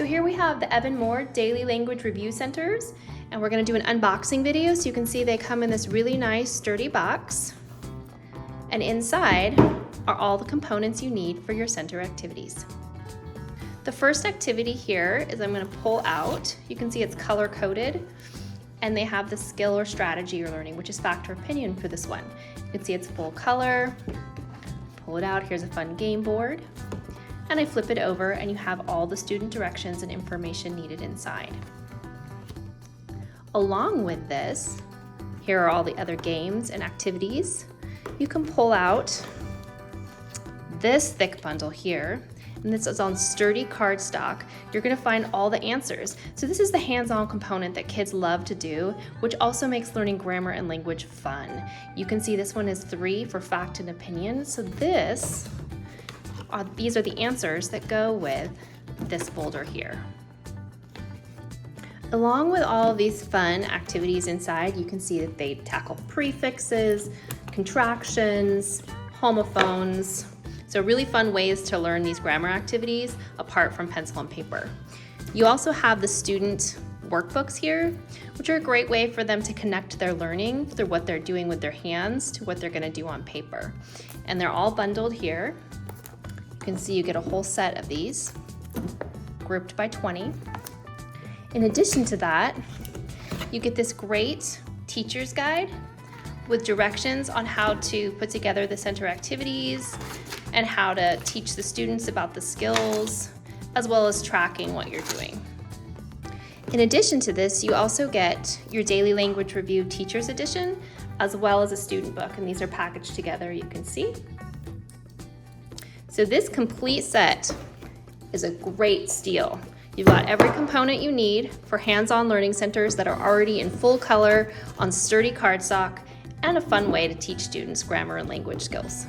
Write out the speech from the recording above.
So here we have the Evan-Moor Daily Language Review Centers, and we're going to do an unboxing video so you can see they come in this really nice sturdy box. And inside are all the components you need for your center activities. The first activity here is I'm going to pull out. You can see it's color coded, and they have the skill or strategy you're learning, which is fact or opinion for this one. You can see it's full color. Pull it out, here's a fun game board. And I flip it over and you have all the student directions and information needed inside. Along with this, here are all the other games and activities. You can pull out this thick bundle here, and this is on sturdy cardstock. You're gonna find all the answers. So this is the hands-on component that kids love to do, which also makes learning grammar and language fun. You can see this one is 3 for fact and opinion. So these are the answers that go with this folder here. Along with all of these fun activities inside, you can see that they tackle prefixes, contractions, homophones. So really fun ways to learn these grammar activities apart from pencil and paper. You also have the student workbooks here, which are a great way for them to connect their learning through what they're doing with their hands to what they're going to do on paper. And they're all bundled here. You can see you get a whole set of these, grouped by 20. In addition to that, you get this great teacher's guide with directions on how to put together the center activities and how to teach the students about the skills, as well as tracking what you're doing. In addition to this, you also get your Daily Language Review Teacher's Edition, as well as a student book, and these are packaged together, you can see. So this complete set is a great steal. You've got every component you need for hands-on learning centers that are already in full color on sturdy cardstock, and a fun way to teach students grammar and language skills.